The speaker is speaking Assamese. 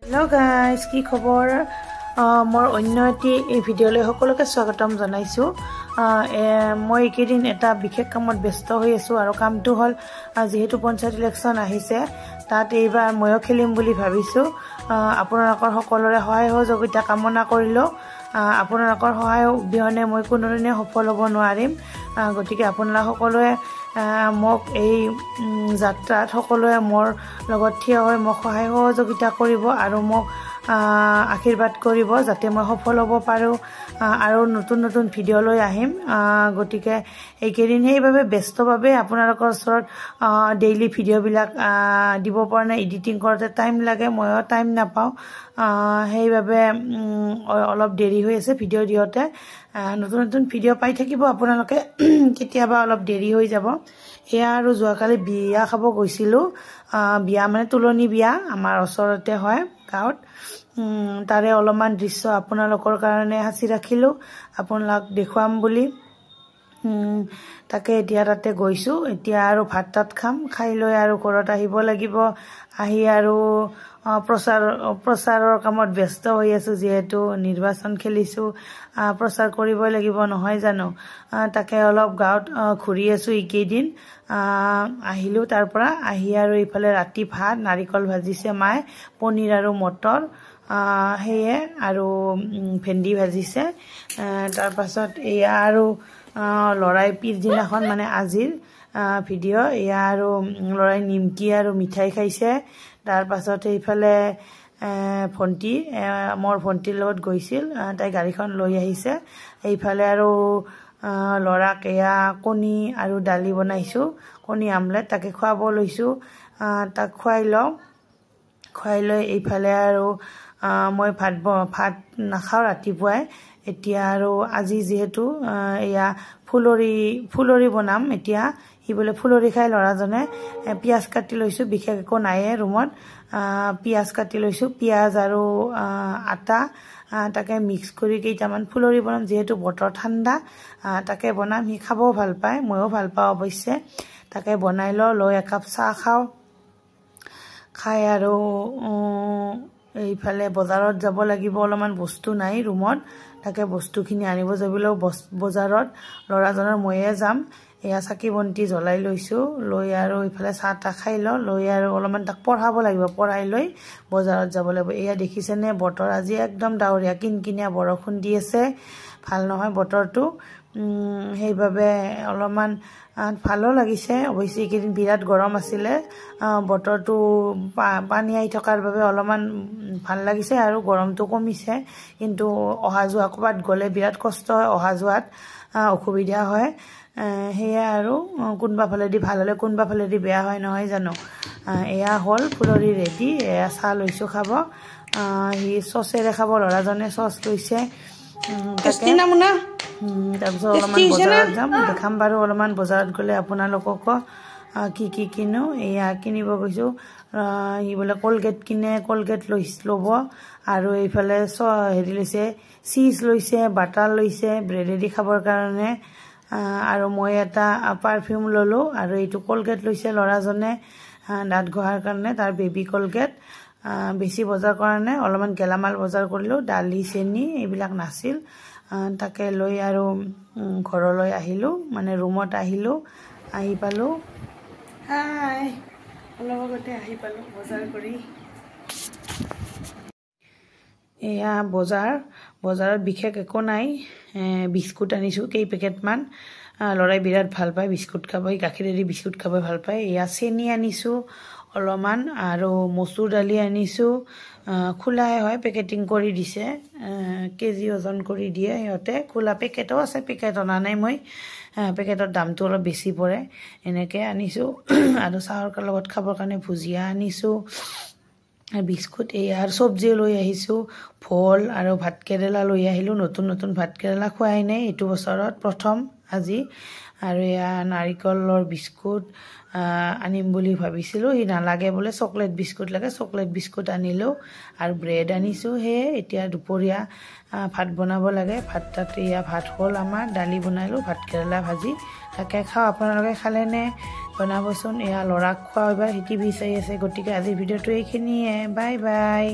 Hello guys, কি খবৰ? মোৰ অন্য এটি এই ভিডিঅ'লৈ সকলোকে স্বাগতম জনাইছো। মই এইকেইদিন এটা বিশেষ কামত ব্যস্ত হৈ আছো আৰু কামটো হ'ল যেহেতু পঞ্চায়ত ইলেকশ্যন আহিছে তাত এইবাৰ ময়ো খেলিম বুলি ভাবিছো। আপোনালোকৰ সকলোৰে সহায় সহযোগিতা কামনা কৰিলো। আপোনালোকৰ সহায় অবিহনে মই কোনোদিনে সফল হ'ব নোৱাৰিম। গতিকে আপোনালোক সকলোৱে মোক এই যাত্ৰাত সকলোৱে মোৰ লগত থিয় হৈ মোক সহায় সহযোগিতা কৰিব আৰু মোক আশীৰ্বাদ কৰিব যাতে মই সফল হ'ব পাৰো আৰু নতুন নতুন ভিডিঅ' লৈ আহিম। গতিকে এইকেইদিন সেইভাবে ব্যস্তভাৱে আপোনালোকৰ ওচৰত ডেইলি ভিডিঅ'বিলাক দিব পৰা নাই। এডিটিং কৰোঁতে টাইম লাগে, ময়ো টাইম নাপাওঁ। সেইভাবে অলপ দেৰি হৈ আছে ভিডিঅ' দিওঁতে। নতুন নতুন ভিডিঅ' পাই থাকিব আপোনালোকে, কেতিয়াবা অলপ দেৰি হৈ যাব। এয়া আৰু যোৱাকালি বিয়া খাব গৈছিলোঁ। বিয়া মানে তুলনি বিয়া আমাৰ ওচৰতে হয় গাঁৱত। তাৰে অলপমান দৃশ্য আপোনালোকৰ কাৰণে সাঁচি ৰাখিলোঁ আপোনালোক দেখুৱাম বুলি। তাকে এতিয়া তাতে গৈছোঁ। এতিয়া আৰু ভাত তাত খাম, খাই লৈ আৰু ঘৰত আহিব লাগিব। আহি আৰু প্ৰচাৰৰ কামত ব্যস্ত হৈ আছোঁ, যিহেতু নিৰ্বাচন খেলিছোঁ, প্ৰচাৰ কৰিবই লাগিব নহয় জানো। তাকে অলপ গাঁৱত ঘূৰি আছোঁ এইকেইদিন। আহিলোঁ তাৰ পৰা আহি আৰু এইফালে ৰাতি ভাত নাৰিকল ভাজিছে মায়ে, পনীৰ আৰু মটৰ সেয়ে আৰু ভেন্দি ভাজিছে। তাৰপাছত এয়া আৰু ল'ৰাই পিছদিনাখন মানে আজিৰ ভিডিঅ' এয়া আৰু ল'ৰাই নিমকি আৰু মিঠাই খাইছে। তাৰপাছত এইফালে ভণ্টি, মোৰ ভণ্টিৰ লগত গৈছিল, তাই গাড়ীখন লৈ আহিছে। এইফালে আৰু ল'ৰাক এয়া কণী আৰু দালি বনাইছোঁ, কণী আমলেট, তাকে খুৱাব লৈছোঁ। তাক খুৱাই লওঁ, খুৱাই লৈ এইফালে আৰু মই ভাত নাখাওঁ ৰাতিপুৱাই। এতিয়া আৰু আজি যিহেতু এয়া ফুলৰি বনাম। এতিয়া সি বোলে ফুলৰি খাই ল'ৰাজনে। পিঁয়াজ কাটি লৈছোঁ, বিশেষ একো নাইয়ে ৰুমত। পিঁয়াজ কাটি লৈছোঁ, পিঁয়াজ আৰু আটা তাকে মিক্স কৰি কেইটামান ফুলৰি বনাম, যিহেতু বতৰ ঠাণ্ডা। তাকে বনাম, সি খাবও ভাল পায়, ময়ো ভাল পাওঁ অৱশ্যে। তাকে বনাই লৈ একাপ চাহ খাওঁ। খাই আৰু এইফালে বজাৰত যাব লাগিব, অলপমান বস্তু নাই ৰুমত। তাকে বস্তুখিনি আনিব যাবলৈও বজাৰত ল'ৰাজনৰ ময়ে যাম। এয়া চাকি বন্তি জ্বলাই লৈছোঁ, লৈ আৰু এইফালে চাহ তাহ খাই লৈ আৰু অলপমান তাক পঢ়াব লাগিব, পঢ়াই লৈ বজাৰত যাব লাগিব। এয়া দেখিছেনে বতৰ আজি একদম ডাৱৰীয়া, কিনকিনীয়া বৰষুণ দি আছে। ভাল নহয় বতৰটো, সেইবাবে অলপমান ভালো লাগিছে। অৱশ্যে এইকেইদিন বিৰাট গৰম আছিলে, বতৰটো পানী আহি থকাৰ বাবে অলপমান ভাল লাগিছে আৰু গৰমটো কমিছে। কিন্তু অহা যোৱা ক'ৰবাত গ'লে বিৰাট কষ্ট হয়, অহা যোৱাত অসুবিধা হয়। সেয়া আৰু কোনোবা ফালেদি ভাল হ'লে কোনোবা ফালেদি বেয়া হয় নহয় জানো। এয়া হ'ল ফুলৰি ৰেডি। এয়া চাহ লৈছোঁ খাব, সি চচেৰে খাব, ল'ৰাজনে চচ লৈছে। তাৰপিছত অলপমান বজাৰত যাম, দেখাম বাৰু অলপমান বজাৰত গ'লে আপোনালোককো কি কিনো। এয়া কিনিব গৈছোঁ। সি বোলে কলগেট কিনে, কলগেট ল'ব আৰু এইফালে হেৰি লৈছে, চীজ লৈছে, বাটাৰ লৈছে ব্ৰেডেদি খাবৰ কাৰণে। আৰু মই এটা পাৰফিউম ল'লোঁ আৰু এইটো কলগেট লৈছে ল'ৰাজনে দাঁত ঘঁহাৰ কাৰণে, তাৰ বেবী কলগেট। বেছি বজাৰ কৰা নাই, অলপমান গেলামাল বজাৰ কৰিলোঁ, দালি চেনি এইবিলাক নাছিল। তাকে লৈ আৰু ঘৰলৈ আহিলোঁ, মানে ৰুমত আহিলোঁ। আহি পালোঁ, অলপ আগতে আহি পালোঁ বজাৰ কৰি। এয়া বজাৰত বিশেষ একো নাই। বিস্কুট আনিছোঁ কেইপেকেটমান, ল'ৰাই বিৰাট ভাল পায় বিস্কুট খাব, গাখীৰেদি বিস্কুট খাব ভাল পায়। এয়া চেনি আনিছোঁ অলপমান আৰু মচুৰ দালি আনিছোঁ। খোলাই হয়, পেকেটিং কৰি দিছে, কেজি ওজন কৰি দিয়ে সিহঁতে। খোলা পেকেটো আছে, পেকেট অনা নাই মই, পেকেটৰ দামটো অলপ বেছি পৰে। এনেকৈ আনিছোঁ আৰু চাহৰ লগত খাবৰ কাৰণে ভুজিয়া আনিছোঁ, বিস্কুট। এয়া চব্জিও লৈ আহিছোঁ, ভোল আৰু ভাতকেৰেলা লৈ আহিলোঁ। নতুন ভাতকেৰেলা খোৱাই নাই এইটো বছৰত, প্ৰথম আজি। আৰু এয়া নাৰিকলৰ বিস্কুট আনিম বুলি ভাবিছিলোঁ, সি নালাগে বোলে, চকলেট বিস্কুট লাগে, চকলেট বিস্কুট আনিলোঁ আৰু ব্ৰেড আনিছোঁ। সেয়ে এতিয়া দুপৰীয়া ভাত বনাব লাগে। তাত এয়া ভাত হ'ল আমাৰ, দালি বনালোঁ, ভাতকেৰেলা ভাজি। তাকে খাওঁ, আপোনালোকে খালেনে? বনাবচোন। এয়া ল'ৰাক খোৱা, এবাৰ সি টিভি চাই আছে। গতিকে আজিৰ ভিডিঅ'টো এইখিনিয়ে, বাই বাই।